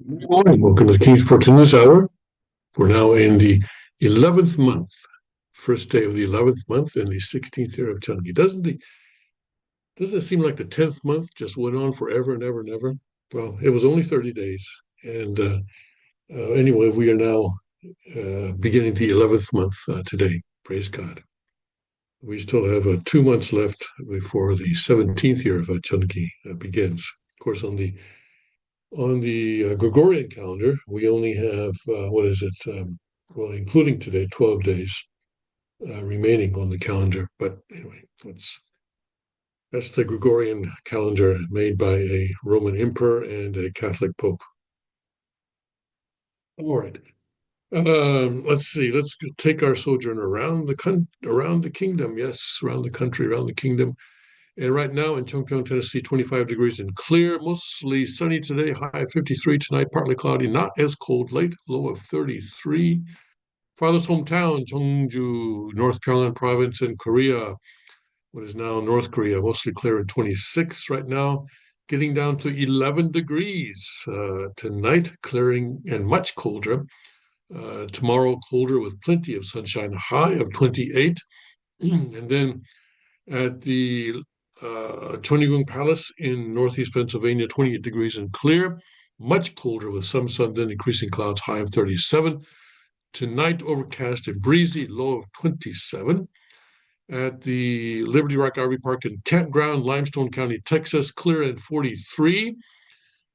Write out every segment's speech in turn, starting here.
Good morning. Welcome to the Kingsport in this hour. We're now in the 11th month, first day of the 11th month in the 16th year of Changi. Doesn't it seem like the 10th month just went on forever and ever and ever? Well, it was only 30 days. And anyway, we are now beginning the 11th month today. Praise God. We still have 2 months left before the 17th year of Changi begins. Of course, on the Gregorian calendar, we only have, what is it? Well, including today, 12 days remaining on the calendar. But anyway, that's the Gregorian calendar made by a Roman emperor and a Catholic pope. All right. Let's see. Let's take our sojourn around the kingdom. Yes, around the country, around the kingdom. And right now in Chongpyeong, Tennessee, 25 degrees and clear, mostly sunny today, high of 53 tonight, partly cloudy, not as cold, late, low of 33. Farthest hometown, Cheongju, North Carolina province in Korea, what is now North Korea, mostly clear and 26 right now, getting down to 11 degrees. Tonight, clearing and much colder. Tomorrow, colder with plenty of sunshine, high of 28. And then at the Chonigung Palace in northeast Pennsylvania, 28 degrees and clear, much colder with some sun, then increasing clouds, high of 37. Tonight, overcast and breezy, low of 27. At the Liberty Rock RV Park and Campground, Limestone County, Texas, clear and 43.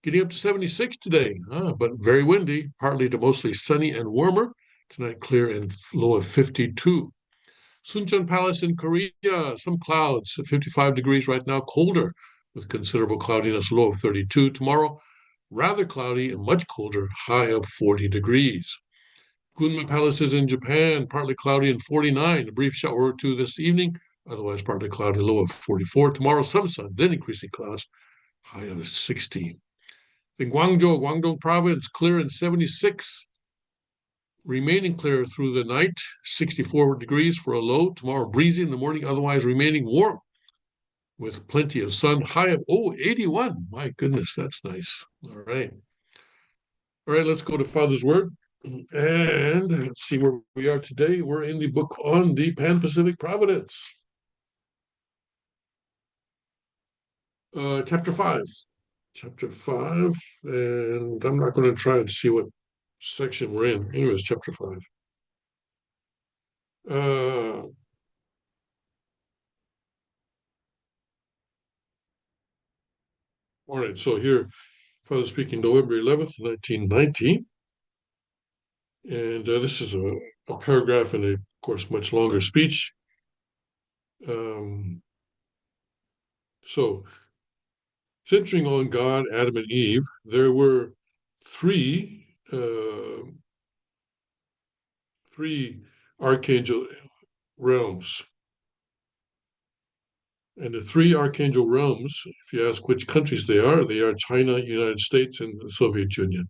Getting up to 76 today, but very windy, partly to mostly sunny and warmer. Tonight, clear and low of 52. Suncheon Palace in Korea, some clouds at 55 degrees right now, colder with considerable cloudiness, low of 32. Tomorrow, rather cloudy and much colder, high of 40 degrees. Gunma Palace is in Japan, partly cloudy and 49. A brief shower or two this evening, otherwise partly cloudy, low of 44. Tomorrow, some sun, then increasing clouds, high of 60. In Guangzhou, Guangdong Province, clear and 76. Remaining clear through the night, 64 degrees for a low. Tomorrow, breezy in the morning, otherwise remaining warm with plenty of sun. High of, 81. My goodness, that's nice. All right. All right, let's go to Father's Word. And let's see where we are today. We're in the book on the Pan-Pacific Providence. Chapter 5. Chapter 5. And I'm not going to try and see what section we're in. Anyways, chapter 5. All right, so here, Father speaking November 11th, 1919. And this is a paragraph in a, of course, much longer speech. So, centering on God, Adam, and Eve, there were three archangel realms. And the three archangel realms, if you ask which countries they are China, United States, and the Soviet Union.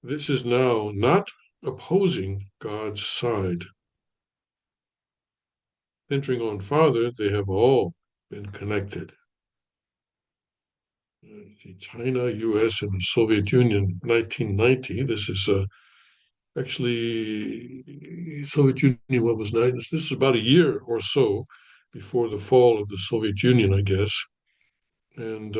This is now not opposing God's side. Centering on Father, they have all been connected. China, US, and the Soviet Union, 1990. This is actually Soviet Union. What was 9? This is about a year or so before the fall of the Soviet Union, I guess. And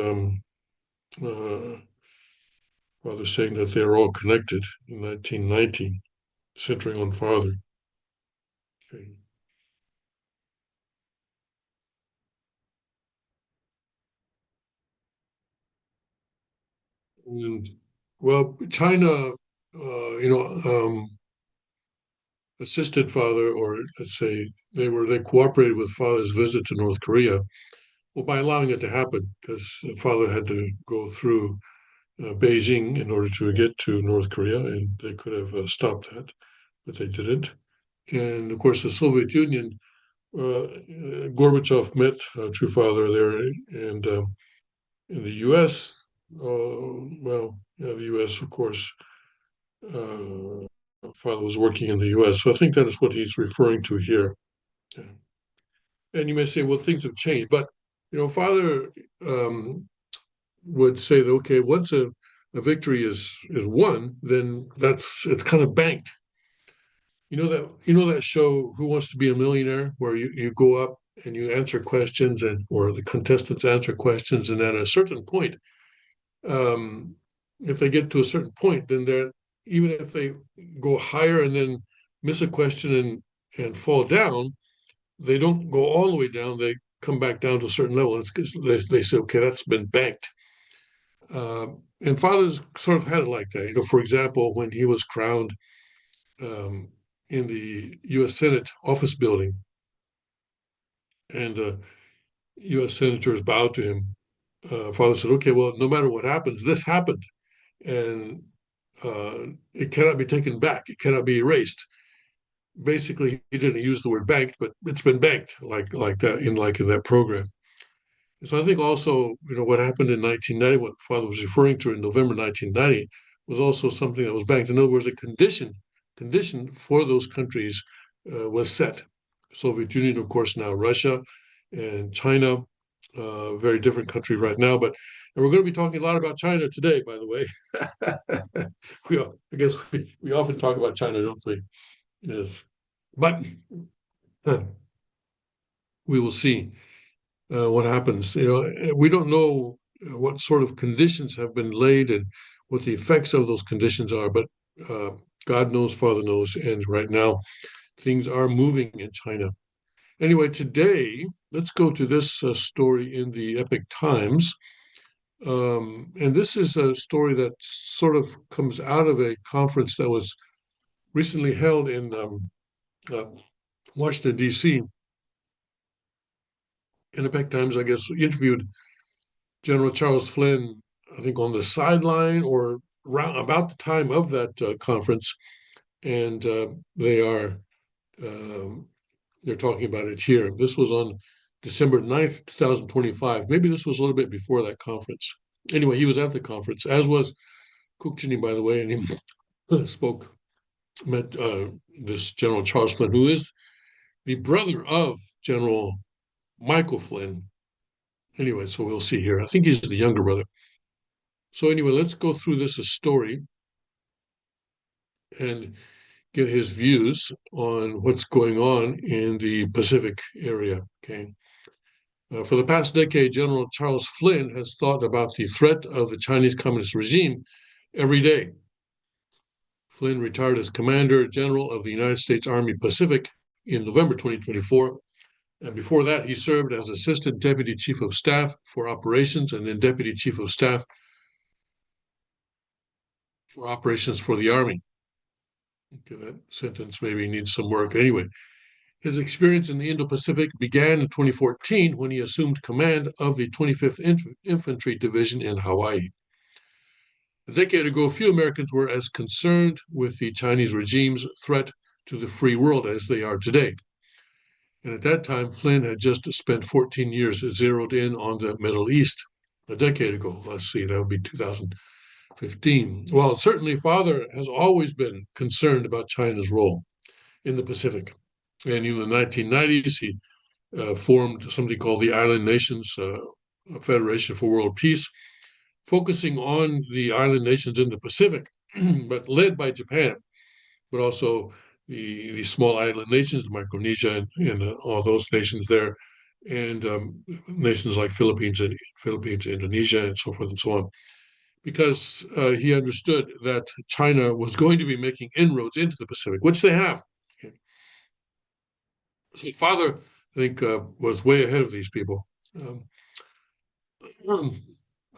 Father saying that they are all connected in 1919, centering on Father. Okay. And well, China, assisted Father, or let's say they cooperated with Father's visit to North Korea, well, by allowing it to happen, because Father had to go through Beijing in order to get to North Korea, and they could have stopped that, but they didn't. And of course, the Soviet Union, Gorbachev met True Father there, and in the U.S., the U.S. of course, Father was working in the U.S., so I think that is what he's referring to here. Yeah. And you may say, well, things have changed, but Father would say that okay, once a victory is won, then it's kind of banked. You know that show Who Wants to Be a Millionaire, where you go up and you answer questions and or the contestants answer questions, and at a certain point, um, if they get to a certain point, then they're even if they go higher and then miss a question and fall down, they don't go all the way down. They come back down to a certain level. It's because they say, okay, that's been banked. And fathers sort of had it like that. For example, when he was crowned um, in the U.S. Senate office building, and U.S. senators bowed to him. Father said, "Okay, well, no matter what happens, this happened, and it cannot be taken back. It cannot be erased." Basically, he didn't use the word banked, but it's been banked like that in that program. So I think also, what happened in 1990, what Father was referring to in November 1990, was also something that was banked. In other words, a condition for those countries was set. Soviet Union, of course, now Russia and China, very different country right now. And we're going to be talking a lot about China today, by the way. I guess we often talk about China, don't we? Yes, but we will see what happens. We don't know what sort of conditions have been laid and what the effects of those conditions are, but uh, God knows, Father knows, and right now things are moving in China. Anyway, today let's go to this story in the Epic Times. And this is a story that sort of comes out of a conference that was recently held in uh, Washington, D.C. And Epic Times, I guess, interviewed General Charles Flynn, I think, on the sideline or around about the time of that conference, and um, they're talking about it here. This was on December 9th, 2025. Maybe this was a little bit before that conference. Anyway, he was at the conference, as was Kukchini, by the way, and he met this General Charles Flynn, who is the brother of General Michael Flynn. Anyway, so we'll see here. I think he's the younger brother. So anyway, let's go through this story and get his views on what's going on in the Pacific area. Okay. For the past decade, General Charles Flynn has thought about the threat of the Chinese Communist regime every day. Flynn retired as Commander General of the United States Army Pacific in November 2024. And before that, he served as Assistant Deputy Chief of Staff for Operations and then Deputy Chief of Staff for Operations for the Army. Okay, that sentence maybe needs some work. Anyway, his experience in the Indo Pacific began in 2014 when he assumed command of the 25th Infantry Division in Hawaii. A decade ago, few Americans were as concerned with the Chinese regime's threat to the free world as they are today. And at that time, Flynn had just spent 14 years zeroed in on the Middle East. A decade ago, let's see, that would be 2015. Well, certainly, Father has always been concerned about China's role in the Pacific. And in the 1990s, he formed something called the Island Nations Federation for World Peace, focusing on the island nations in the Pacific, but led by Japan, but also the small island nations, Micronesia and all those nations there, and nations like Philippines, Indonesia, and so forth and so on. Because he understood that China was going to be making inroads into the Pacific, which they have. Okay. So Father, I think, was way ahead of these people. Um,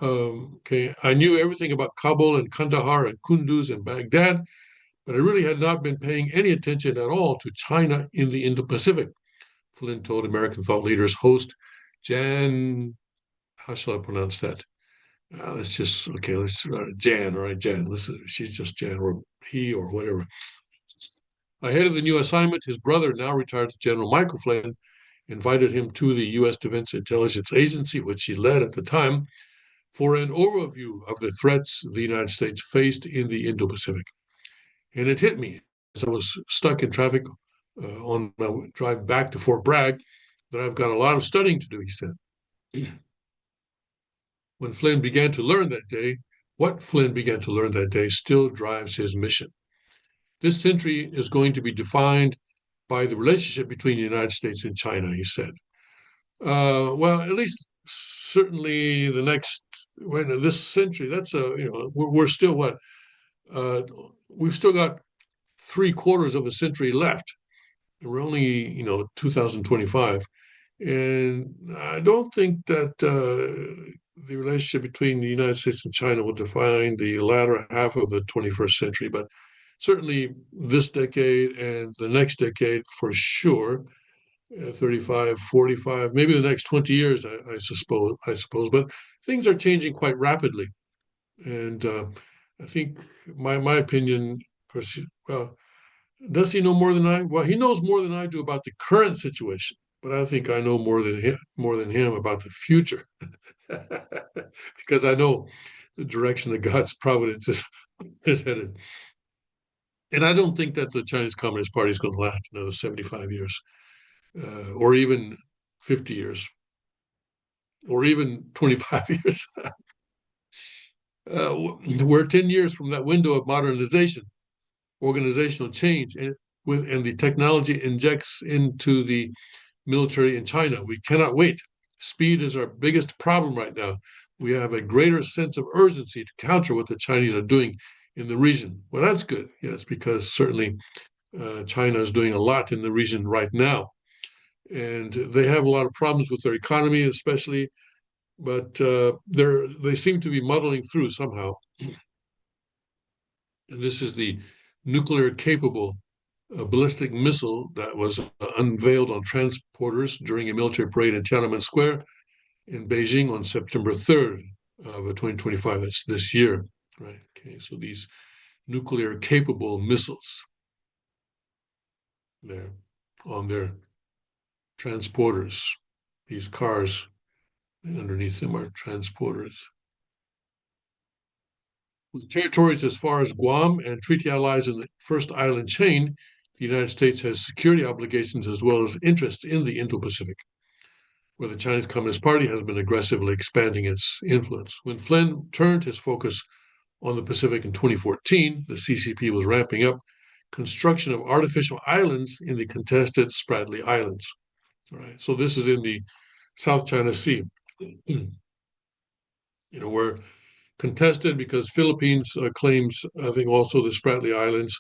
okay, I knew everything about Kabul and Kandahar and Kunduz and Baghdad, but I really had not been paying any attention at all to China in the Indo-Pacific, Flynn told American thought leaders host Jan, how shall I pronounce that? Let's Jan, all right, Jan. She's just Jan, or he, or whatever. Ahead of the new assignment, his brother, now retired General Michael Flynn, invited him to the U.S. Defense Intelligence Agency, which he led at the time, for an overview of the threats the United States faced in the Indo Pacific. And it hit me as I was stuck in traffic on my drive back to Fort Bragg that I've got a lot of studying to do, he said. When Flynn began to learn that day, what Flynn began to learn that day still drives his mission. This century is going to be defined by the relationship between the United States and China, he said. Well, at least certainly the next, when this century, that's we're still what? Uh, we've still got 3/4 of a century left. We're only, 2025. And I don't think that the relationship between the United States and China will define the latter half of the 21st century, but certainly this decade and the next decade for sure, 35, 45, maybe the next 20 years, I suppose. But things are changing quite rapidly. And I think my opinion, of course, well, does he know more than I? Well, he knows more than I do about the current situation, but I think I know more than him about the future, because I know the direction that God's providence is headed. And I don't think that the Chinese Communist Party is going to last another 75 years, or even 50 years, or even 25 years. We're 10 years from that window of modernization, organizational change, and the technology injects into the military in China. We cannot wait. Speed is our biggest problem right now. We have a greater sense of urgency to counter what the Chinese are doing in the region. Well, that's good, yes, because certainly China is doing a lot in the region right now. And they have a lot of problems with their economy, especially, but they seem to be muddling through somehow. And this is the nuclear capable ballistic missile that was unveiled on transporters during a military parade in Tiananmen Square in Beijing on September 3rd of 2025. That's this year, right? Okay, so these nuclear capable missiles there on their transporters, these cars underneath them are transporters. With territories as far as Guam and treaty allies in the first island chain, the United States has security obligations as well as interests in the Indo Pacific, where the Chinese Communist Party has been aggressively expanding its influence. When Flynn turned his focus on the Pacific in 2014, the CCP was ramping up construction of artificial islands in the contested Spratly Islands. All right, so this is in the South China Sea. We're contested because Philippines claims, I think, also the Spratly Islands,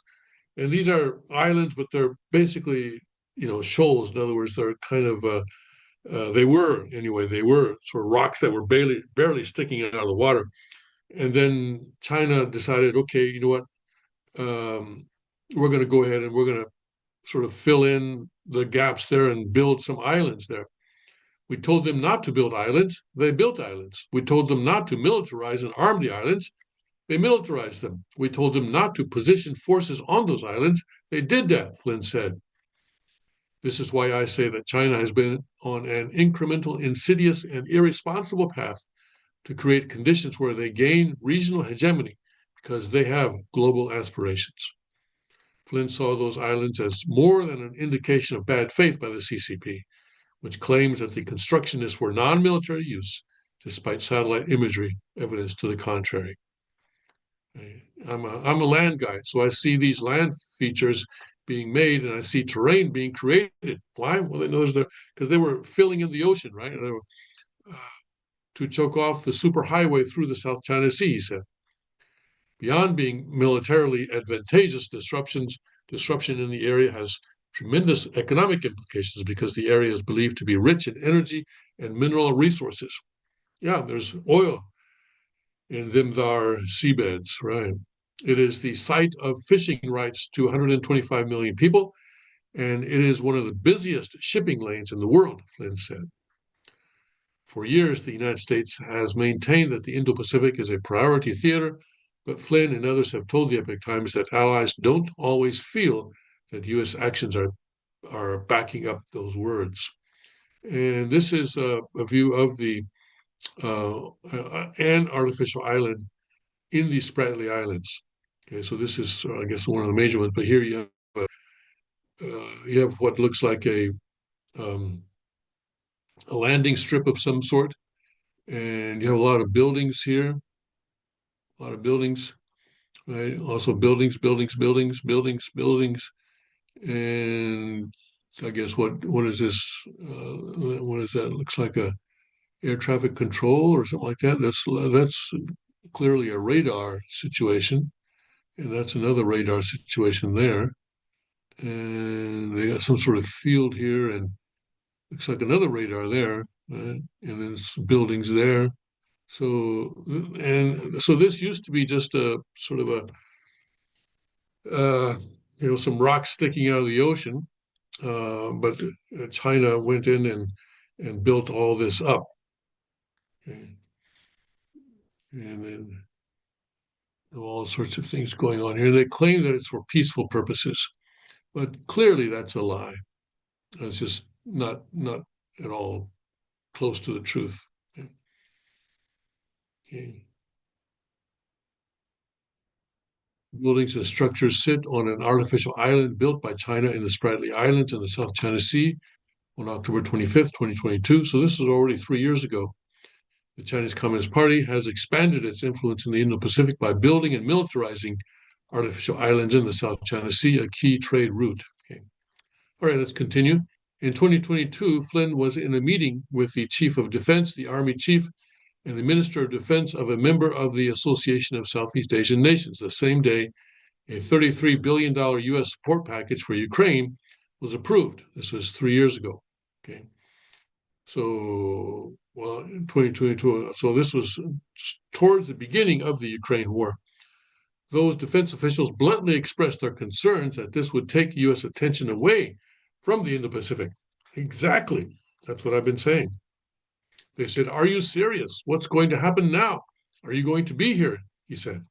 and these are islands, but they're basically, shoals. In other words, they're kind of they were sort of rocks that were barely sticking out of the water. And then China decided, okay, you know what? We're going to go ahead and we're going to sort of fill in the gaps there and build some islands there. We told them not to build islands. They built islands. We told them not to militarize and arm the islands. They militarized them. We told them not to position forces on those islands. They did that, Flynn said. This is why I say that China has been on an incremental, insidious, and irresponsible path to create conditions where they gain regional hegemony because they have global aspirations. Flynn saw those islands as more than an indication of bad faith by the CCP, which claims that the construction is for non-military use, despite satellite imagery evidence to the contrary. I'm a land guy, so I see these land features being made, and I see terrain being created. Why? Well, because they were filling in the ocean, right? They were, to choke off the superhighway through the South China Sea, he said. Beyond being militarily advantageous, disruption in the area has tremendous economic implications because the area is believed to be rich in energy and mineral resources. Yeah, there's oil in them there seabeds, right? It is the site of fishing rights to 125 million people, and it is one of the busiest shipping lanes in the world, Flynn said. For years, the United States has maintained that the Indo Pacific is a priority theater, but Flynn and others have told the Epoch Times that allies don't always feel that U.S. actions are backing up those words. And this is a view of the an artificial island in the Spratly Islands. Okay, so this is, I guess, one of the major ones. But here you have what looks like um, a landing strip of some sort, and you have a lot of buildings here, a lot of buildings, right? Also buildings, buildings, buildings, buildings, buildings, and I guess what is this? What is that? Looks like a air traffic control or something like that. That's clearly a radar situation, and that's another radar situation there. And they got some sort of field here, and looks like another radar there, and then it's buildings there. So and so this used to be just a sort of a some rocks sticking out of the ocean, but China went in and built all this up, okay? And then all sorts of things going on here. They claim that it's for peaceful purposes, but clearly that's a lie. It's just not at all close to the truth. Okay. Buildings and structures sit on an artificial island built by China in the Spratly Islands in the South China Sea on October 25th, 2022. So this is already 3 years ago. The Chinese Communist Party has expanded its influence in the Indo Pacific by building and militarizing artificial islands in the South China Sea, a key trade route. Okay. All right, let's continue. In 2022, Flynn was in a meeting with the Chief of Defense, the Army Chief, and the Minister of Defense of a member of the Association of Southeast Asian Nations. The same day, a $33 billion U.S. support package for Ukraine was approved. This was 3 years ago. Okay. So, well, in 2022, so this was towards the beginning of the Ukraine war. Those defense officials bluntly expressed their concerns that this would take U.S. attention away from the Indo Pacific. Exactly. That's what I've been saying. They said, "Are you serious? What's going to happen now? Are you going to be here?" He said.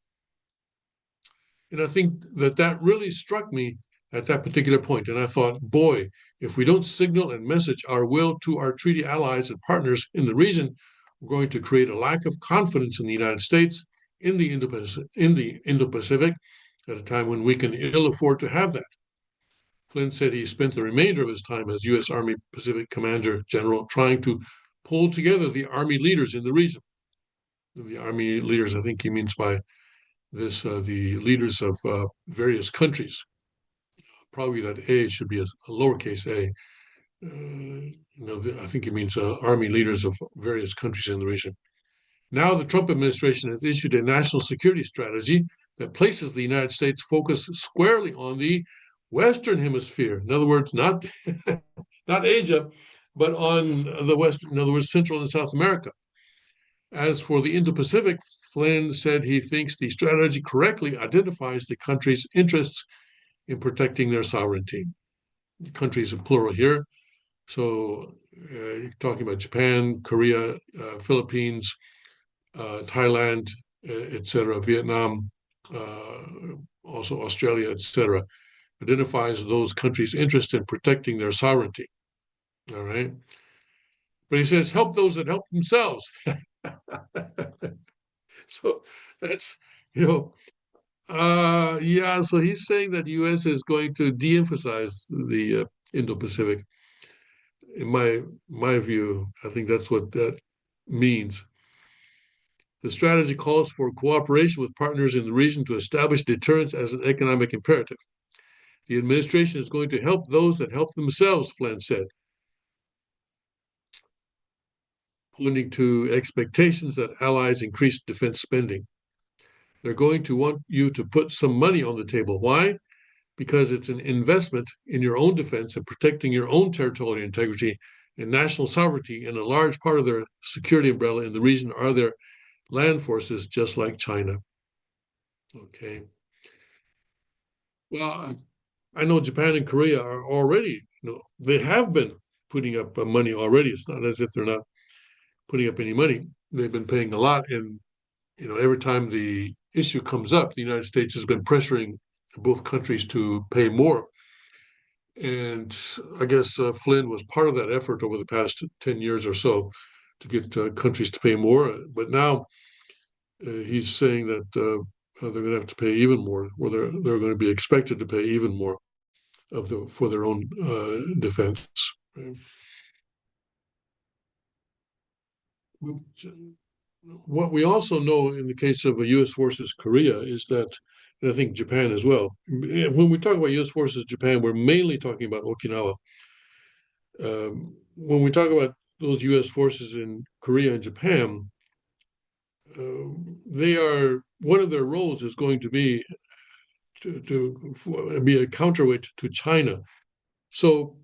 And I think that really struck me at that particular point. And I thought, boy, if we don't signal and message our will to our treaty allies and partners in the region, we're going to create a lack of confidence in the United States in the Indo-Pacific at a time when we can ill afford to have that. Flynn said he spent the remainder of his time as U.S. Army Pacific Commander General trying to pull together the Army leaders in the region. The Army leaders, I think he means by this, the leaders of various countries. Probably that A should be a lowercase a. I think it means army leaders of various countries in the region. Now, the Trump administration has issued a national security strategy that places the United States focus squarely on the Western Hemisphere. In other words, not not Asia, but on the Western. In other words, Central and South America. As for the Indo-Pacific, Flynn said he thinks the strategy correctly identifies the country's interests in protecting their sovereignty. The countries are plural here. So talking about Japan, Korea, Philippines, Thailand, etc., Vietnam, also Australia, etc., identifies those countries' interest in protecting their sovereignty. All right. But he says, help those that help themselves. So that's, you know, yeah, so he's saying that the U.S. is going to de-emphasize the Indo-Pacific. In my view, I think that's what that means. The strategy calls for cooperation with partners in the region to establish deterrence as an economic imperative. The administration is going to help those that help themselves, Flynn said, pointing to expectations that allies increase defense spending. They're going to want you to put some money on the table. Why? Because it's an investment in your own defense and protecting your own territorial integrity and national sovereignty. And a large part of their security umbrella in the region are their land forces, just like China. Okay. Well, I know Japan and Korea are already, they have been putting up money already. It's not as if they're not putting up any money. They've been paying a lot. And, every time the issue comes up, the United States has been pressuring both countries to pay more. And I guess Flynn was part of that effort over the past 10 years or so to get countries to pay more. But now he's saying that they're going to have to pay even more, or they're going to be expected to pay even more for their own defense. Right? what we also know in the case of U.S. forces Korea is that, and I think Japan as well, when we talk about U.S. forces Japan, we're mainly talking about Okinawa. When we talk about those U.S. forces in Korea and Japan, they are one of their roles is going to be to be a counterweight to China. So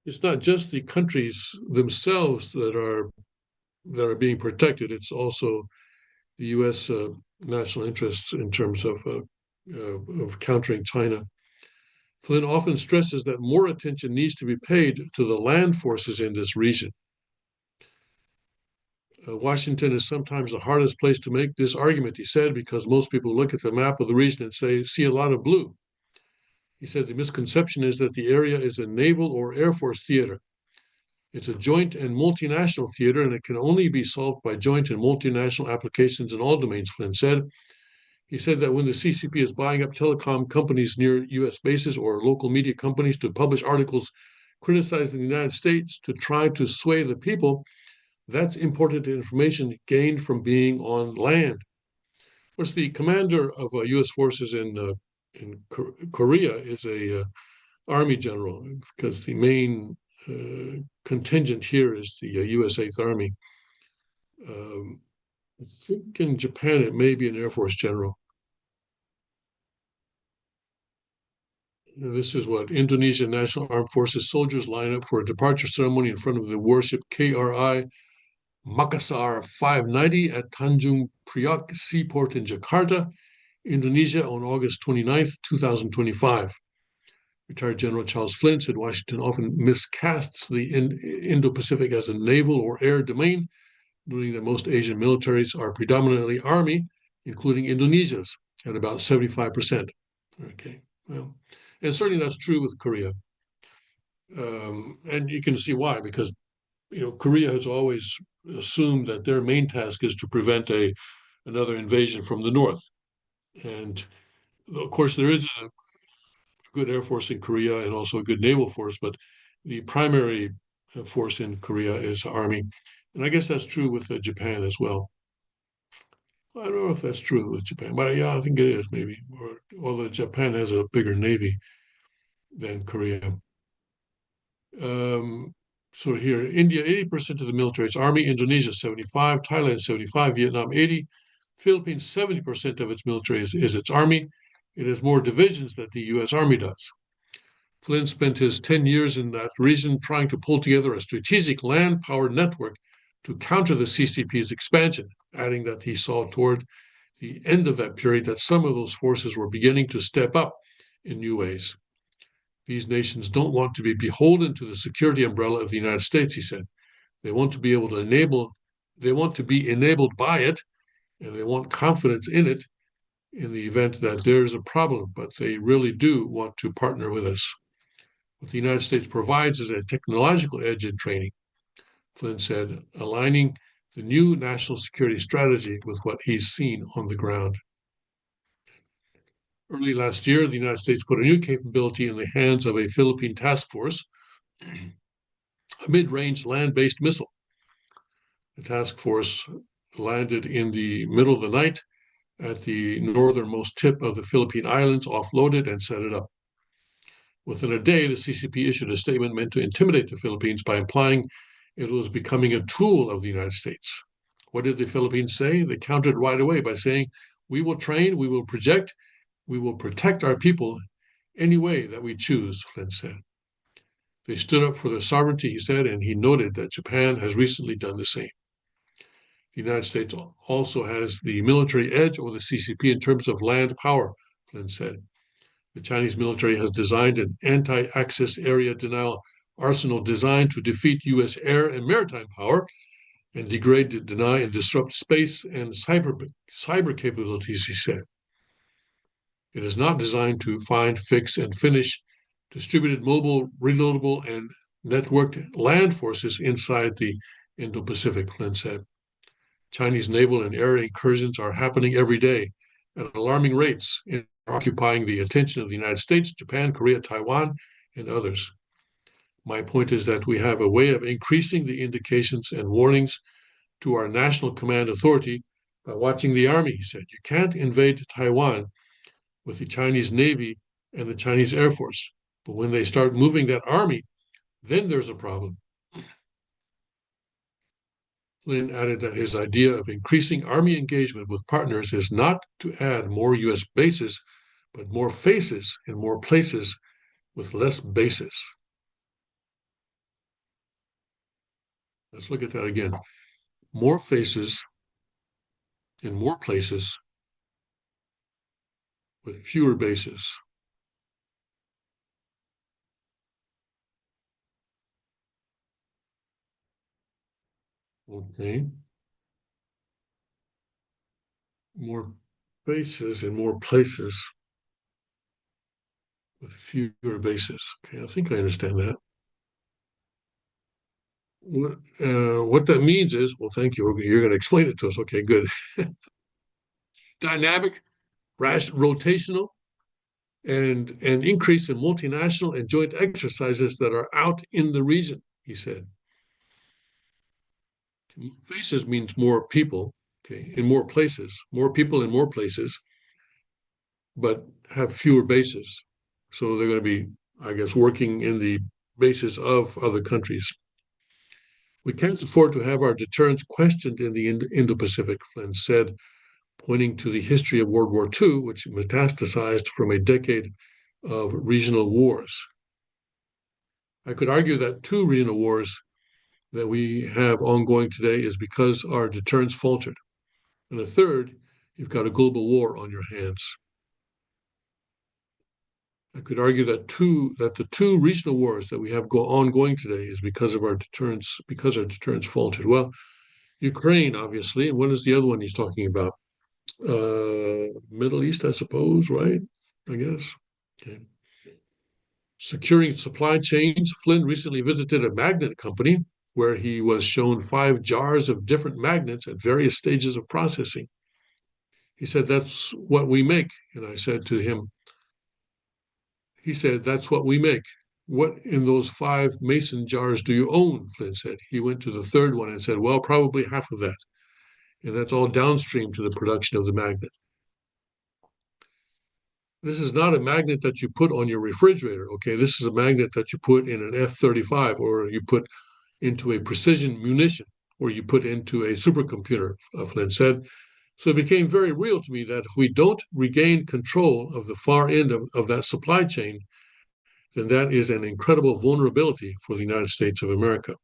it's not just the countries themselves that are being protected. It's also the U.S. National interests in terms of countering China. Flynn often stresses that more attention needs to be paid to the land forces in this region. Washington is sometimes the hardest place to make this argument, he said, because most people look at the map of the region and see a lot of blue. He said the misconception is that the area is a naval or air force theater. It's a joint and multinational theater, and it can only be solved by joint and multinational applications in all domains, Flynn said. He said that when the CCP is buying up telecom companies near U.S. bases or local media companies to publish articles criticizing the United States to try to sway the people, that's important information gained from being on land. Of course, the commander of U.S. forces in Korea is a army general, because the main contingent here is the U.S. Eighth Army. I think in Japan it may be an Air Force general. This is what Indonesian National Armed Forces soldiers line up for a departure ceremony in front of the warship KRI Makassar 590 at Tanjung Priok Seaport in Jakarta, Indonesia on August 29th, 2025. Retired General Charles Flynn said Washington often miscasts the Indo Pacific as a naval or air domain, noting that most Asian militaries are predominantly army, including Indonesia's at about 75%. Okay, well, and certainly that's true with Korea. And you can see why, because Korea has always assumed that their main task is to prevent another invasion from the north. And of course, there is a good air force in Korea and also a good naval force, but the primary force in Korea is army. And I guess that's true with Japan as well. I don't know if that's true with Japan, but yeah, I think it is maybe. Although Japan has a bigger navy than Korea. So here, India, 80% of the military is army, Indonesia, 75, Thailand, 75, Vietnam, 80, Philippines, 70% of its military is its army. It has more divisions than the U.S. Army does. Flynn spent his 10 years in that region trying to pull together a strategic land power network to counter the CCP's expansion, adding that he saw toward the end of that period that some of those forces were beginning to step up in new ways. These nations don't want to be beholden to the security umbrella of the United States, he said. They want to be able to they want to be enabled by it, and they want confidence in it in the event that there's a problem, but they really do want to partner with us. What the United States provides is a technological edge in training, Flynn said, aligning the new national security strategy with what he's seen on the ground. Early last year, the United States put a new capability in the hands of a Philippine task force, a mid-range land-based missile. The task force landed in the middle of the night at the northernmost tip of the Philippine Islands, offloaded and set it up. Within a day, the CCP issued a statement meant to intimidate the Philippines by implying it was becoming a tool of the United States. What did the Philippines say? They countered right away by saying, we will train, we will project, we will protect our people any way that we choose, Flynn said. They stood up for their sovereignty, he said, and he noted that Japan has recently done the same. The United States also has the military edge over the CCP in terms of land power, Flynn said. The Chinese military has designed an anti-access area denial arsenal designed to defeat U.S. air and maritime power and degrade, deny, and disrupt space and cyber capabilities, he said. It is not designed to find, fix, and finish distributed mobile, reloadable, and networked land forces inside the Indo Pacific, Flynn said. Chinese naval and air incursions are happening every day at alarming rates, occupying the attention of the United States, Japan, Korea, Taiwan, and others. My point is that we have a way of increasing the indications and warnings to our national command authority by watching the army, he said. You can't invade Taiwan with the Chinese Navy and the Chinese Air Force. But when they start moving that army, then there's a problem. Flynn added that his idea of increasing Army engagement with partners is not to add more U.S. bases, but more faces in more places with less bases. Let's look at that again. More faces in more places with fewer bases. Okay. More faces in more places with fewer bases. Okay, I think I understand that. What that means is, well, thank you. You're going to explain it to us. Okay, good. Dynamic, rotational, and an increase in multinational and joint exercises that are out in the region, he said. Faces means more people, okay, in more people in more places, but have fewer bases. So they're going to be, I guess, working in the bases of other countries. We can't afford to have our deterrence questioned in the Indo Pacific, Flynn said, pointing to the history of World War II, which metastasized from a decade of regional wars. I could argue that two regional wars that we have ongoing today is because our deterrence faltered. And a third, you've got a global war on your hands. I could argue that the two regional wars that we have ongoing today is because of our deterrence faltered. Well, Ukraine, obviously, and what is the other one he's talking about? Middle East, I suppose, right? I guess. Okay. Securing supply chains. Flynn recently visited a magnet company where he was shown 5 jars of different magnets at various stages of processing. He said, "That's what we make." And I said to him, he said, "That's what we make. What in those 5 mason jars do you own?" Flynn said. He went to the third one and said, "Well, probably half of that." And that's all downstream to the production of the magnet. This is not a magnet that you put on your refrigerator, okay? This is a magnet that you put in an F-35 or you put into a precision munition or you put into a supercomputer, Flynn said. So it became very real to me that if we don't regain control of the far end of that supply chain, then that is an incredible vulnerability for the United States of America.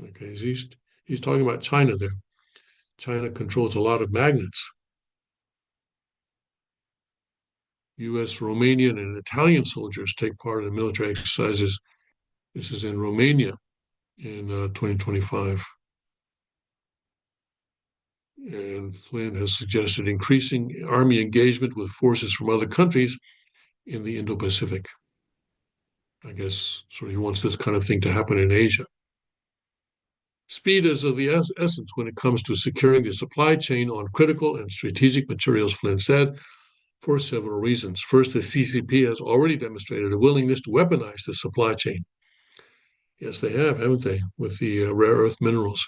Okay, he's talking about China there. China controls a lot of magnets. U.S., Romanian, and Italian soldiers take part in military exercises. This is in Romania in 2025. And Flynn has suggested increasing Army engagement with forces from other countries in the Indo Pacific. I guess sort of he wants this kind of thing to happen in Asia. Speed is of the essence when it comes to securing the supply chain on critical and strategic materials, Flynn said, for several reasons. First, the CCP has already demonstrated a willingness to weaponize the supply chain. Yes, they have, haven't they, with the rare earth minerals,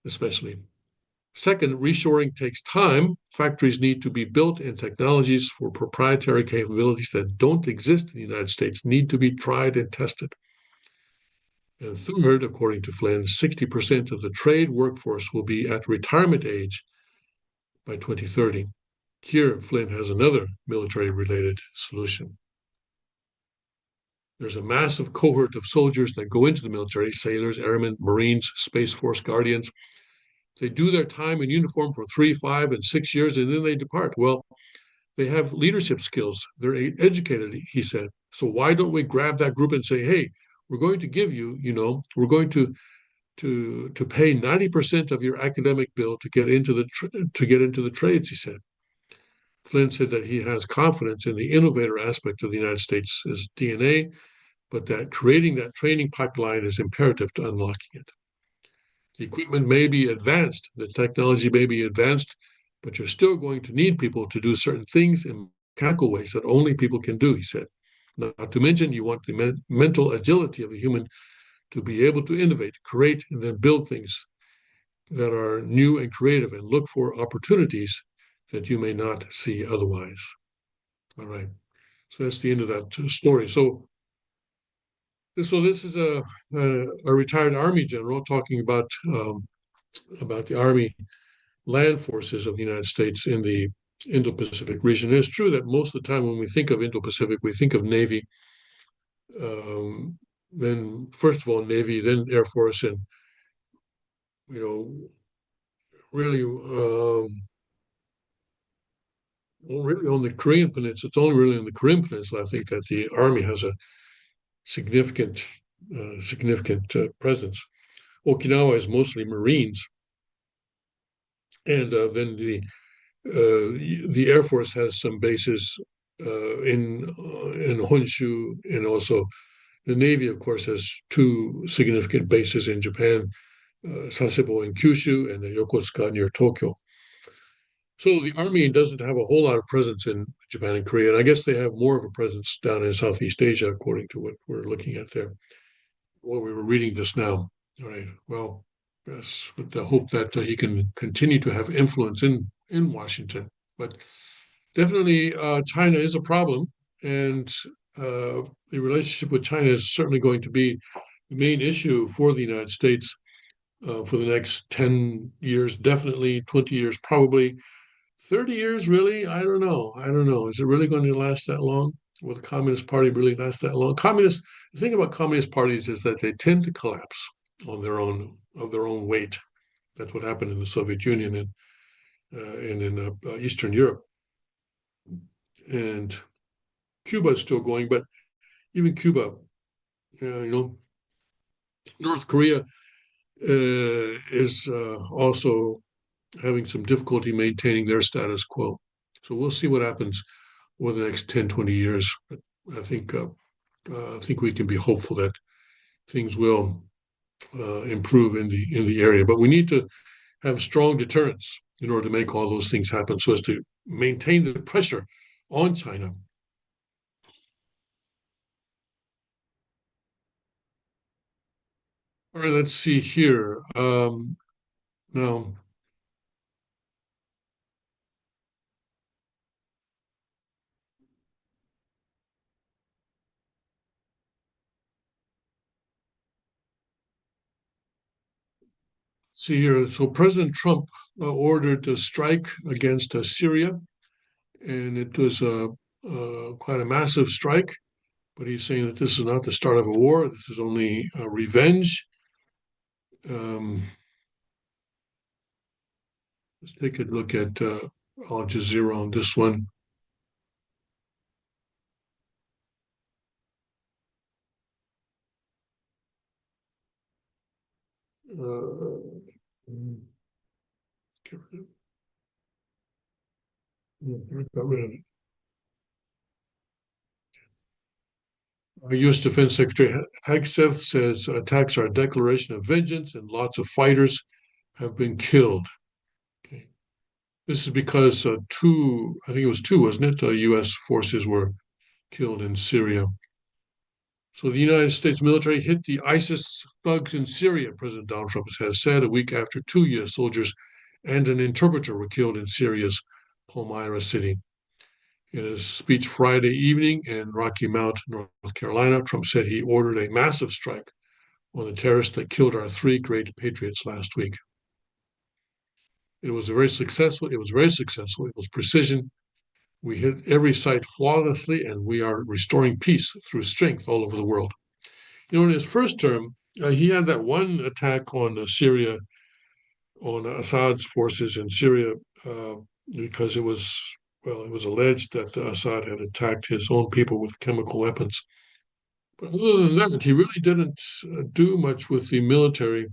especially. Second, reshoring takes time. Factories need to be built and technologies for proprietary capabilities that don't exist in the United States need to be tried and tested. And third, according to Flynn, 60% of the trade workforce will be at retirement age by 2030. Here, Flynn has another military-related solution. There's a massive cohort of soldiers that go into the military, sailors, airmen, Marines, Space Force guardians. They do their time in uniform for 3, 5, and 6 years, and then they depart. Well, they have leadership skills. They're educated, he said. So why don't we grab that group and say, hey, we're going to give you, we're going to pay 90% of your academic bill to get into the trades, he said. Flynn said that he has confidence in the innovator aspect of the United States' DNA, but that creating that training pipeline is imperative to unlocking it. The equipment may be advanced, the technology may be advanced, but you're still going to need people to do certain things in mechanical ways that only people can do, he said. Not to mention, you want the mental agility of the human to be able to innovate, create, and then build things that are new and creative and look for opportunities that you may not see otherwise. All right. So that's the end of that story. So this is a retired Army general talking about the Army land forces of the United States in the Indo Pacific region. It's true that most of the time when we think of Indo Pacific, we think of Navy, then first of all Navy, then Air Force, and you know really well, really on the Korean Peninsula. It's only really on the Korean Peninsula I think that the Army has a significant significant presence. Okinawa is mostly Marines, and then the Air Force has some bases in Honshu, and also the Navy, of course, has two significant bases in Japan, Sasebo in Kyushu and Yokosuka near Tokyo. So the Army doesn't have a whole lot of presence in Japan and Korea, and I guess they have more of a presence down in Southeast Asia, according to what we're looking at there, what we were reading just now. All right. Well, yes, with the hope that he can continue to have influence in Washington. But definitely, China is a problem, and the relationship with China is certainly going to be the main issue for the United States for the next 10 years, definitely 20 years, probably 30 years, really? I don't know. I don't know. Is it really going to last that long? Will the Communist Party really last that long? The thing about communist parties is that they tend to collapse on their own, of their own weight. That's what happened in the Soviet Union and in Eastern Europe. And Cuba is still going, but even Cuba, you know, North Korea is also having some difficulty maintaining their status quo. So we'll see what happens over the next 10, 20 years. But I think I think we can be hopeful that things will improve in the area. But we need to have strong deterrence in order to make all those things happen, so as to maintain the pressure on China. All right, let's see here. Now, see here. So President Trump ordered a strike against Syria, and it was quite a massive strike. But he's saying that this is not the start of a war. This is only revenge. Um, let's take a look at Al Jazeera on this one. Uh, got rid of it. U.S. Defense Secretary Hegseth says attacks are a declaration of vengeance and lots of fighters have been killed. Okay. This is because I think it was two, wasn't it? U.S. forces were killed in Syria. So the United States military hit the ISIS thugs in Syria, President Donald Trump has said, a week after two U.S. soldiers and an interpreter were killed in Syria's Palmyra city. In a speech Friday evening in Rocky Mount, North Carolina, Trump said he ordered a massive strike on the terrorists that killed our three great patriots last week. It was very successful. It was very successful. It was precision. We hit every site flawlessly, and we are restoring peace through strength all over the world. You know, in his first term, he had that one attack on Syria, on Assad's forces in Syria, because it was alleged that Assad had attacked his own people with chemical weapons. But other than that, he really didn't do much with the military.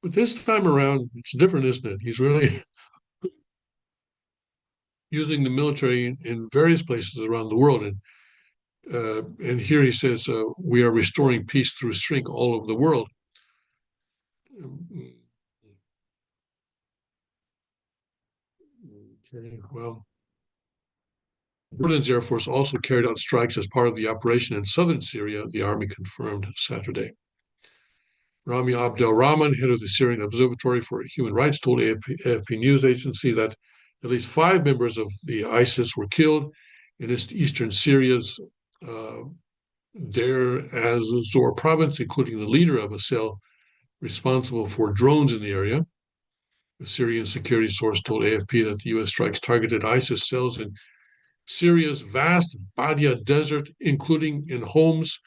But this time around, it's different, isn't it? He's really using the military in various places around the world. And here he says, we are restoring peace through strength all over the world. Okay, well, Berlin's Air Force also carried out strikes as part of the operation in southern Syria, the army confirmed Saturday. Rami Abdel Rahman, head of the Syrian Observatory for Human Rights, told AFP News Agency that at least 5 members of the ISIS were killed in eastern Syria's Deir az-Zor province, including the leader of a cell responsible for drones in the area. A Syrian security source told AFP that the U.S. strikes targeted ISIS cells in Syria's vast Badia desert, including in Homs,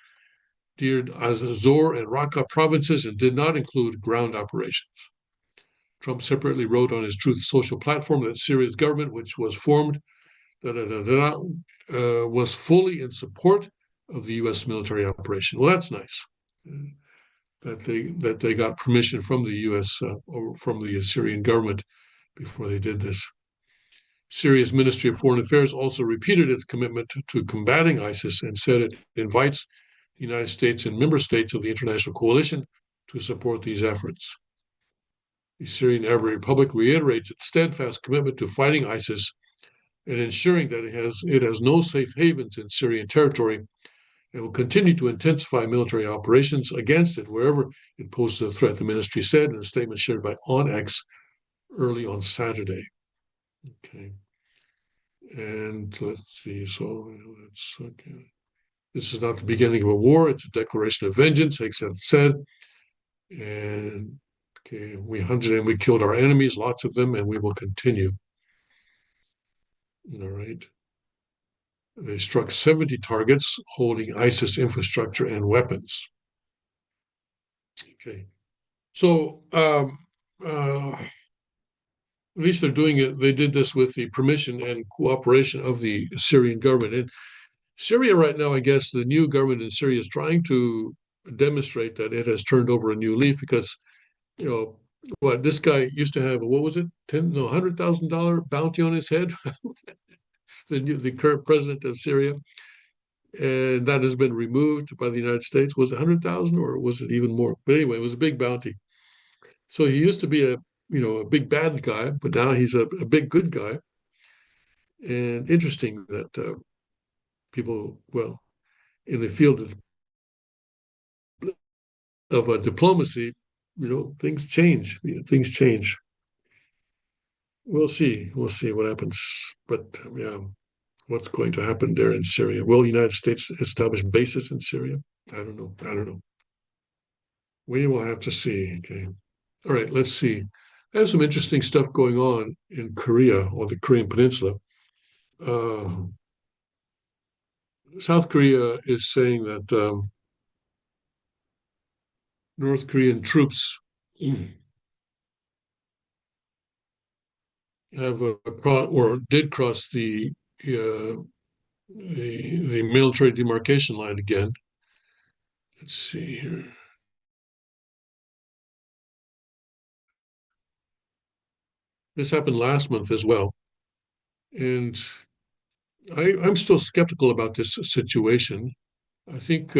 Deir az-Zor, and Raqqa provinces, and did not include ground operations. Trump separately wrote on his Truth Social platform that Syria's government, which was formed, was fully in support of the U.S. military operation. Well, that's nice that they got permission from the U.S. Or from the Syrian government before they did this. Syria's Ministry of Foreign Affairs also repeated its commitment to combating ISIS and said it invites the United States and member states of the international coalition to support these efforts. The Syrian Arab Republic reiterates its steadfast commitment to fighting ISIS and ensuring that it has no safe havens in Syrian territory and will continue to intensify military operations against it wherever it poses a threat, the ministry said in a statement shared by On X early on Saturday. Okay. And let's see, so that's okay. This is not the beginning of a war, it's a declaration of vengeance, Hegseth said. And okay, we hunted and we killed our enemies, lots of them, and we will continue. All right. They struck 70 targets holding ISIS infrastructure and weapons. Okay. So at least they're doing it. They did this with the permission and cooperation of the Syrian government. And Syria right now, I guess the new government in Syria is trying to demonstrate that it has turned over a new leaf because, what this guy used to have, what was it, $100,000 bounty on his head, the current president of Syria, and that has been removed by the United States. Was it 100,000 or was it even more? But anyway, it was a big bounty. So he used to be a big bad guy, but now he's a big good guy. And interesting that people, well, in the field of diplomacy, things change. Things change. We'll see. We'll see what happens. But yeah, what's going to happen there in Syria? Will the United States establish bases in Syria? I don't know. I don't know. We will have to see. Okay. All right. Let's see. There's some interesting stuff going on in Korea or the Korean Peninsula. Uh, South Korea is saying that North Korean troops have or did cross the military demarcation line again. Let's see here. This happened last month as well, and I'm still skeptical about this situation. I think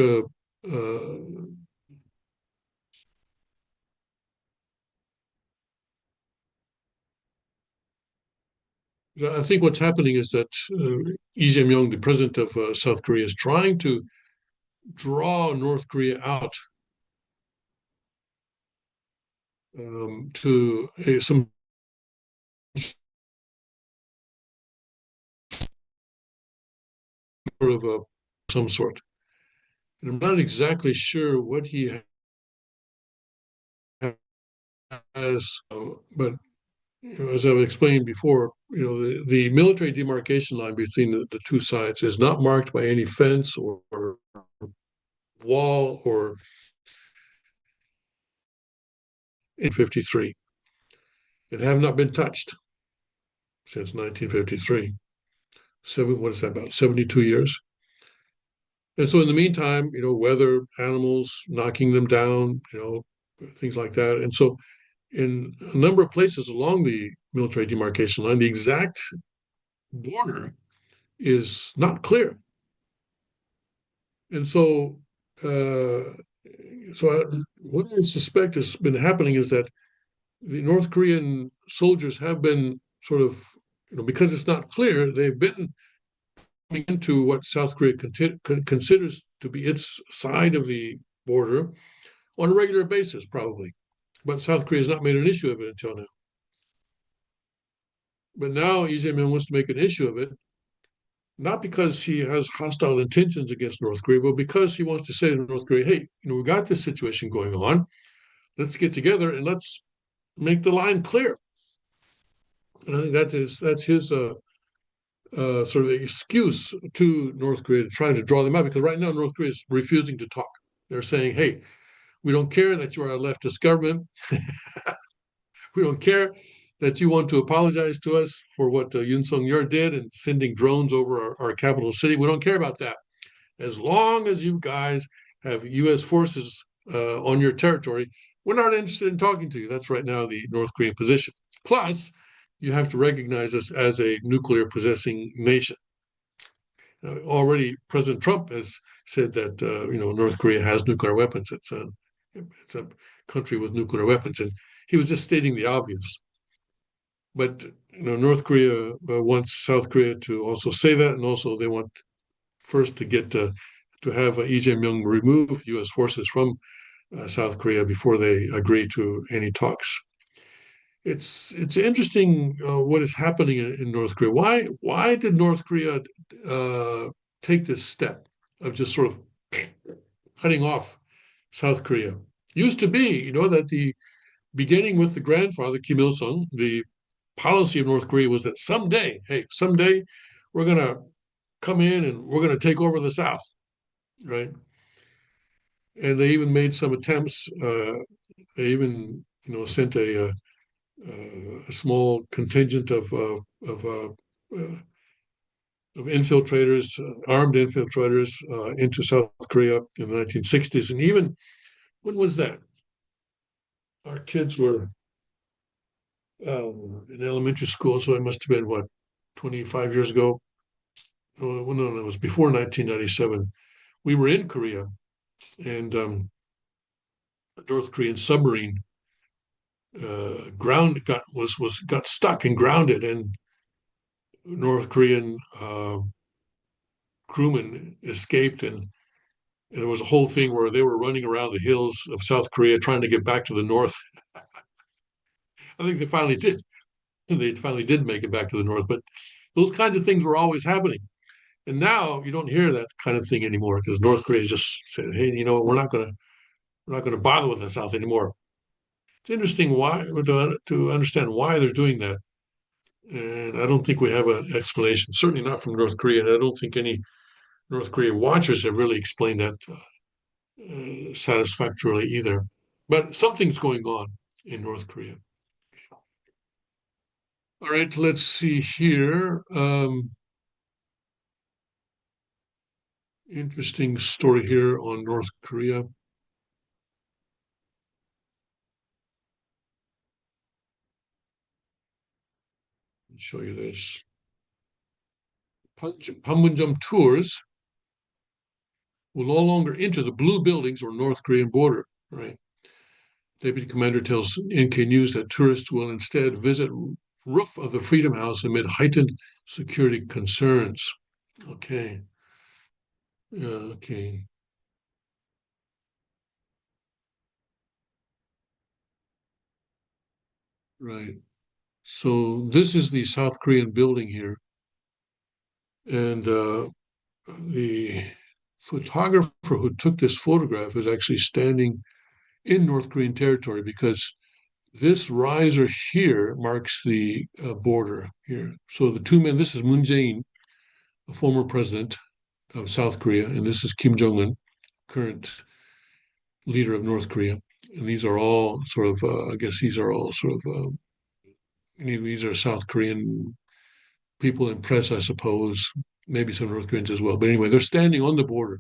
I think what's happening is that Lee Jae-myung, the president of South Korea, is trying to draw North Korea out to some sort of some sort. And I'm not exactly sure what he has, but as I've explained before, the military demarcation line between the two sides is not marked by any fence or wall or in 53. It have not been touched since 1953. What is that, about 72 years? And so in the meantime, weather, animals, knocking them down, things like that. And so in a number of places along the military demarcation line, the exact border is not clear. And so, what I suspect has been happening is that the North Korean soldiers have been sort of, because it's not clear, they've been into what South Korea considers to be its side of the border on a regular basis, probably. But South Korea has not made an issue of it until now. But now Lee Jae-myung wants to make an issue of it, not because he has hostile intentions against North Korea, but because he wants to say to North Korea, hey, we got this situation going on. Let's get together and let's make the line clear. And I think that's his sort of excuse to North Korea to trying to draw them out, because right now North Korea is refusing to talk. They're saying, hey, we don't care that you are a leftist government. We don't care that you want to apologize to us for what Yoon Sung-yeol did and sending drones over our capital city. We don't care about that. As long as you guys have U.S. forces on your territory, we're not interested in talking to you. That's right now the North Korean position. Plus, you have to recognize us as a nuclear possessing nation. Already, President Trump has said that North Korea has nuclear weapons. It's a country with nuclear weapons, and he was just stating the obvious. But North Korea wants South Korea to also say that, and also they want first to get to have Lee Jae-myung remove U.S. forces from South Korea before they agree to any talks. It's interesting what is happening in North Korea. Why did North Korea take this step of just sort of cutting off South Korea? Used to be, that the beginning with the grandfather Kim Il Sung, the policy of North Korea was that someday we're going to come in and we're going to take over the South, right? And they even made some attempts. They even, sent a small contingent of infiltrators, armed infiltrators, into South Korea in the 1960s. And even when was that? Our kids were in elementary school, so it must have been what, 25 years ago? No, it was before 1997. We were in Korea, and a North Korean submarine got stuck and grounded, and North Korean crewmen escaped, and there was a whole thing where they were running around the hills of South Korea trying to get back to the north. I think they finally did. They finally did make it back to the north, but those kinds of things were always happening. And now you don't hear that kind of thing anymore because North Korea just said, "Hey, we're not going to bother with the South anymore." It's interesting why to understand why they're doing that, and I don't think we have an explanation. Certainly not from North Korea, and I don't think any North Korea watchers have really explained that satisfactorily either. But something's going on in North Korea. All right, let's see here. Interesting story here on North Korea. Let me show you this. Panmunjom tours will no longer enter the blue buildings or North Korean border, right? Deputy Commander tells NK News that tourists will instead visit roof of the Freedom House amid heightened security concerns. Okay. Okay. Right. So this is the South Korean building here. And the photographer who took this photograph is actually standing in North Korean territory because this riser here marks the border here. So the two men, this is Moon Jae-in, a former president of South Korea, and this is Kim Jong-un, current leader of North Korea. And these are all sort of, I guess these are all sort of, these are South Korean people in press, I suppose, maybe some North Koreans as well. But anyway, they're standing on the border.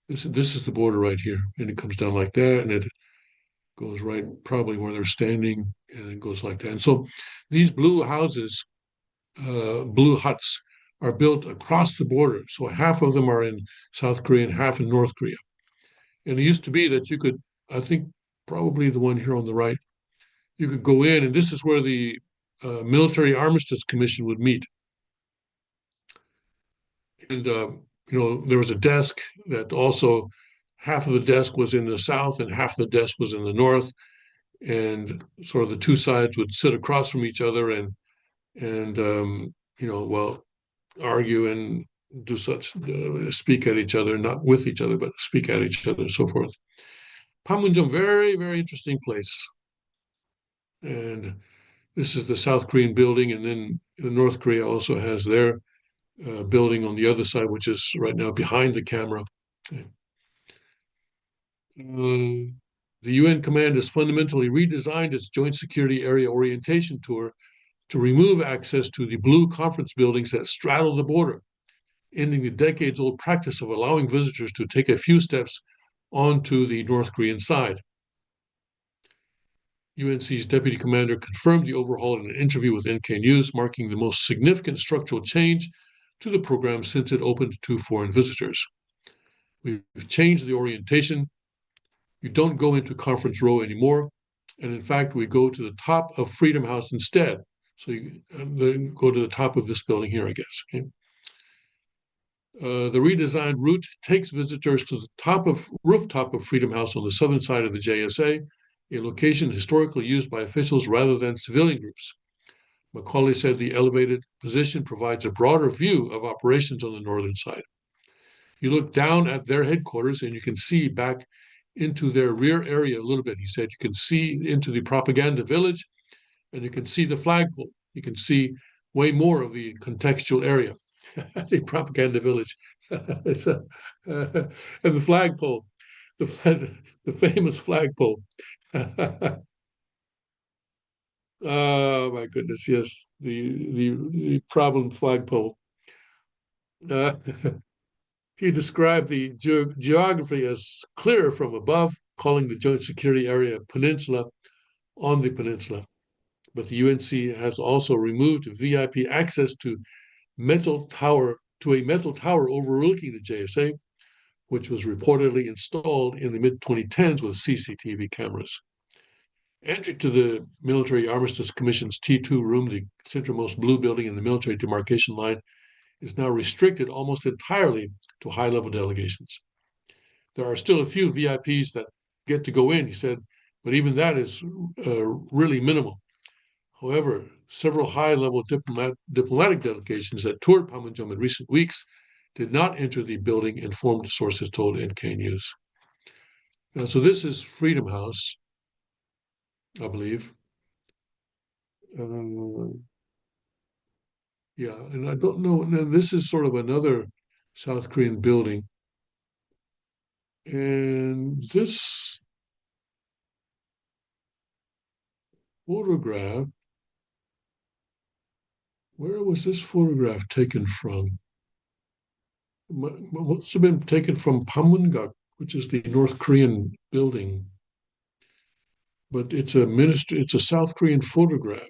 This is the border right here, and it comes down like that, and it goes right probably where they're standing, and it goes like that. And so these blue houses, blue huts, are built across the border. So half of them are in South Korea and half in North Korea. And it used to be that you could, I think, probably the one here on the right, you could go in, and this is where the Military Armistice Commission would meet. And there was a desk that also half of the desk was in the south and half the desk was in the north, and sort of the two sides would sit across from each other and argue and do such speak at each other, not with each other, but speak at each other and so forth. Panmunjom, very, very interesting place. And this is the South Korean building, and then North Korea also has their building on the other side, which is right now behind the camera. Okay. The UN command has fundamentally redesigned its Joint Security Area Orientation Tour to remove access to the blue conference buildings that straddle the border, ending the decades old practice of allowing visitors to take a few steps onto the North Korean side. UNC's deputy commander confirmed the overhaul in an interview with NK News, marking the most significant structural change to the program since it opened to foreign visitors. We've changed the orientation. You don't go into Conference Row anymore. And in fact, we go to the top of Freedom House instead. So you then go to the top of this building here, I guess. Okay? The redesigned route takes visitors to the rooftop of Freedom House on the southern side of the JSA, a location historically used by officials rather than civilian groups. Macaulay said the elevated position provides a broader view of operations on the northern side. You look down at their headquarters and you can see back into their rear area a little bit. He said you can see into the propaganda village and you can see the flagpole. You can see way more of the contextual area, the propaganda village. It's and the flagpole, the famous flagpole. Oh my goodness, yes, the problem flagpole. Uh, he described the geography as clear from above, calling the Joint Security Area peninsula on the peninsula. But the UNC has also removed VIP access to a metal tower overlooking the JSA, which was reportedly installed in the mid 2010s with CCTV cameras. Entry to the Military Armistice Commission's T2 room, the centermost blue building in the military demarcation line, is now restricted almost entirely to high level delegations. There are still a few VIPs that get to go in, he said, but even that is really minimal. However, several high level diplomatic delegations that toured Panmunjom in recent weeks did not enter the building, informed sources told NK News. So this is Freedom House, I believe. Uh, yeah, and I don't know. This is sort of another South Korean building. And this photograph, where was this photograph taken from? Must have been taken from Panmunjom, which is the North Korean building. But it's a South Korean photograph.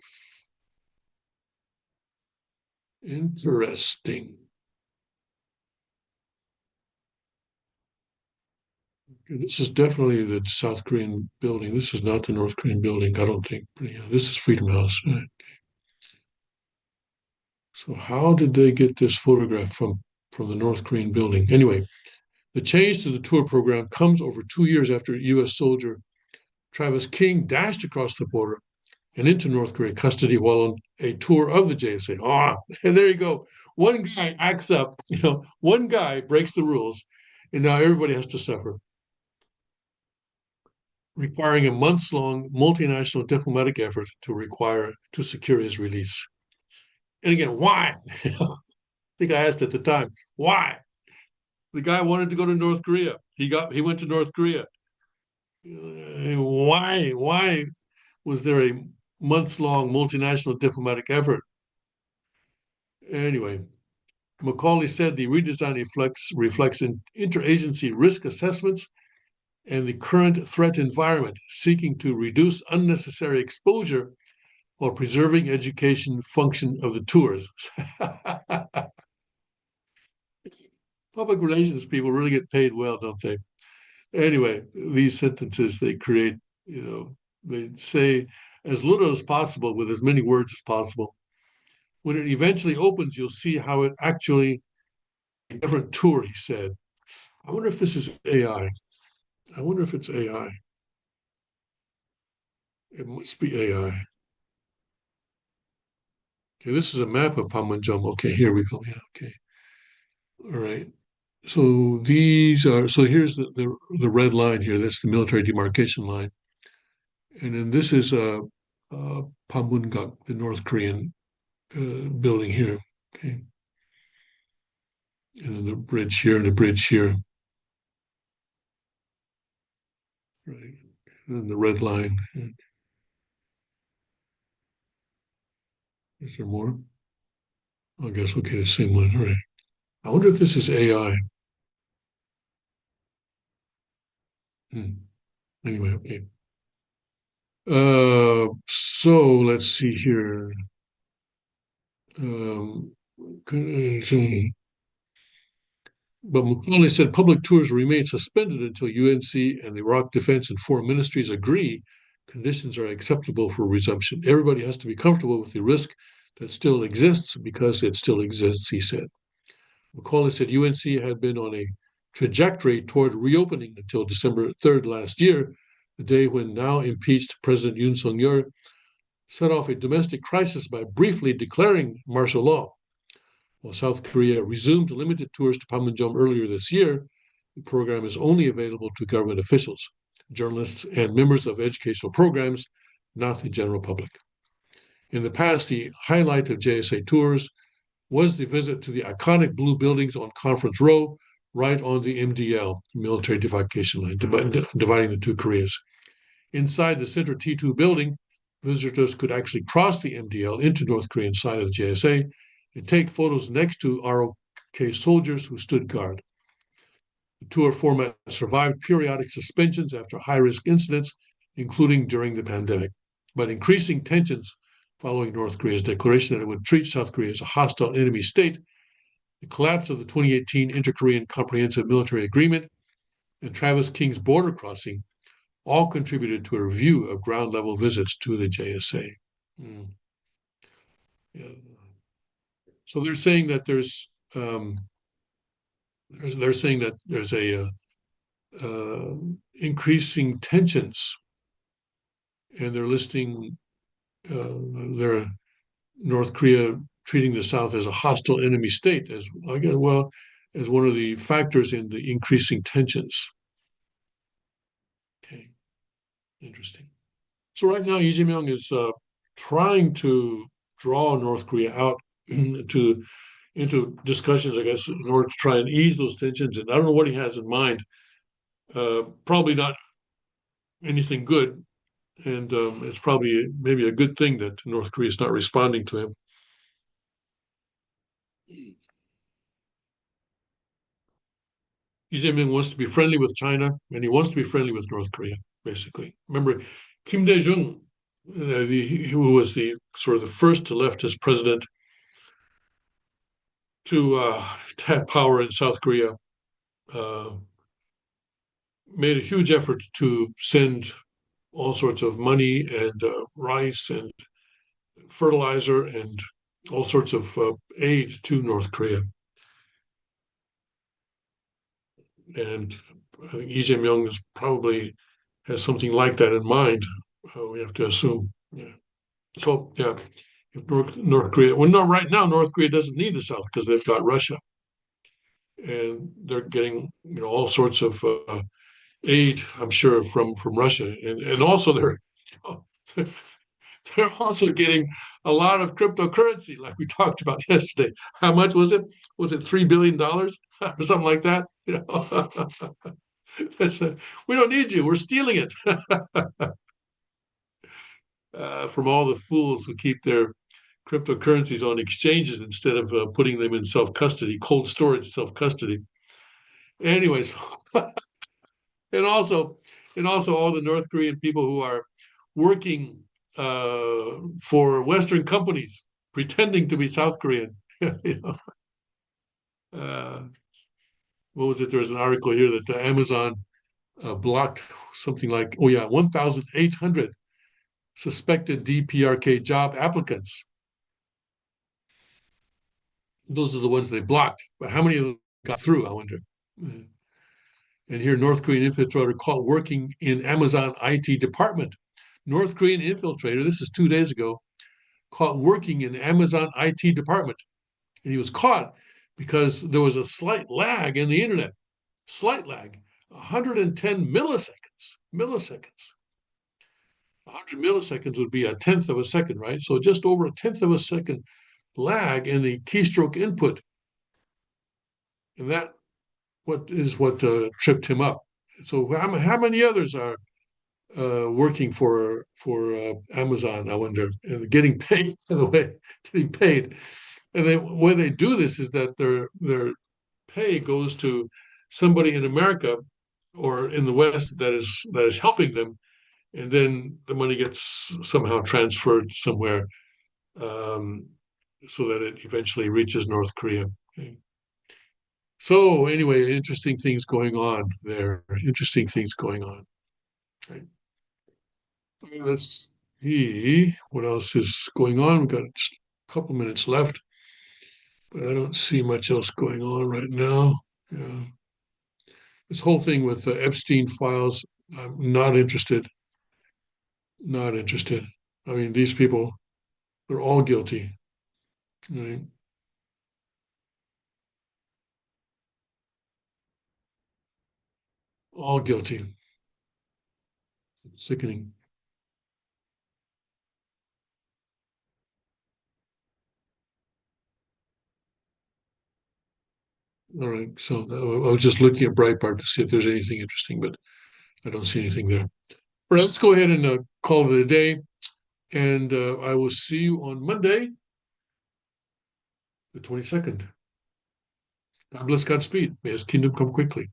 Interesting. This is definitely the South Korean building. This is not the North Korean building, I don't think. But yeah, this is Freedom House. So how did they get this photograph from the North Korean building? Anyway, the change to the tour program comes over 2 years after U.S. soldier Travis King dashed across the border and into North Korean custody while on a tour of the JSA. Ah, and there you go. One guy acts up, one guy breaks the rules, and now everybody has to suffer, requiring a months-long multinational diplomatic effort to secure his release. And again, why? I think I asked at the time, why? The guy wanted to go to North Korea. He went to North Korea. Why? Why was there a months-long multinational diplomatic effort? Anyway, Macaulay said the redesign reflects interagency risk assessments and the current threat environment, seeking to reduce unnecessary exposure while preserving education function of the tours. Public relations people really get paid well, don't they? Anyway, these sentences they create, they say as little as possible with as many words as possible. When it eventually opens, you'll see how it actually different tour, he said. I wonder if this is AI. I wonder if it's AI. It must be AI. Okay, this is a map of Panmunjom. Okay, here we go. Yeah, okay. All right. So these are, so here's the red line here. That's the military demarcation line. And then this is Panmunjom, the North Korean building here. Okay. And then the bridge here and the bridge here. Right. And then the red line. Is there more? I guess, okay, the same one. All right. I wonder if this is AI. Hmm. Anyway, okay. So let's see here. Um, but Macaulay said public tours remain suspended until UNC and the Iraq Defense and Foreign Ministries agree conditions are acceptable for resumption. Everybody has to be comfortable with the risk that still exists because it still exists, he said. Macaulay said UNC had been on a trajectory toward reopening until December 3rd last year, the day when now impeached President Yoon Suk Yeol set off a domestic crisis by briefly declaring martial law. While South Korea resumed limited tours to Panmunjom earlier this year, the program is only available to government officials, journalists, and members of educational programs, not the general public. In the past, the highlight of JSA tours was the visit to the iconic blue buildings on Conference Row, right on the MDL, military demarcation line, dividing the two Koreas. Inside the Center T2 building, visitors could actually cross the MDL into North Korean side of the JSA and take photos next to ROK soldiers who stood guard. The tour format survived periodic suspensions after high-risk incidents, including during the pandemic, but increasing tensions following North Korea's declaration that it would treat South Korea as a hostile enemy state, the collapse of the 2018 Inter-Korean Comprehensive Military Agreement, and Travis King's border crossing all contributed to a review of ground level visits to the JSA. Mm. Yeah. So they're saying that there's a increasing tensions, and they're listing their North Korea treating the South as a hostile enemy state as I guess, well as one of the factors in the increasing tensions. Okay, interesting. So right now, Lee Jae-myung is trying to draw North Korea out to into discussions, I guess, in order to try and ease those tensions. And I don't know what he has in mind. Probably not anything good, and it's probably maybe a good thing that North Korea is not responding to him. Lee Jae-myung wants to be friendly with China, and he wants to be friendly with North Korea. Basically, remember Kim Dae-jung, who was the sort of the first leftist president to have power in South Korea, uh, made a huge effort to send all sorts of money and rice and fertilizer and all sorts of aid to North Korea. And I think Lee Jae-myung is probably has something like that in mind. We have to assume. Yeah. So yeah, if North Korea, well, no, right now North Korea doesn't need the South because they've got Russia, and they're getting all sorts of aid, I'm sure, from Russia, and also they're also getting a lot of cryptocurrency, like we talked about yesterday. How much was it? Was it $3 billion or something like that? We don't need you. We're stealing it from all the fools who keep their cryptocurrencies on exchanges instead of putting them in self custody, cold storage, self custody. Anyways, and also all the North Korean people who are working for Western companies pretending to be South Korean. You know? uh, what was it? There was an article here that Amazon blocked something like, oh yeah, 1,800 suspected DPRK job applicants. Those are the ones they blocked. But how many of got through, I wonder. And here, North Korean infiltrator caught working in Amazon IT department. North Korean infiltrator, this is 2 days ago, caught working in Amazon IT department. And he was caught because there was a slight lag in the internet. Slight lag, 110 milliseconds. Milliseconds. 100 milliseconds would be a tenth of a second, right? So just over a tenth of a second lag in the keystroke input. And that what tripped him up. So how many others are working for Amazon? I wonder, and getting paid. By the way, getting paid. And the way they do this is that their pay goes to somebody in America or in the West that is helping them, and then the money gets somehow transferred somewhere, um, so that it eventually reaches North Korea. Okay. So anyway, interesting things going on there. Interesting things going on. Right. Let's see what else is going on. We've got just a couple minutes left, but I don't see much else going on right now. Yeah. This whole thing with the Epstein files, I'm not interested. Not interested. I mean, these people, they're all guilty. Right? All guilty. Sickening. All right. So I was just looking at Breitbart to see if there's anything interesting, but I don't see anything there. All right, let's go ahead and call it a day. And I will see you on Monday, the 22nd. God bless Godspeed. May his kingdom come quickly.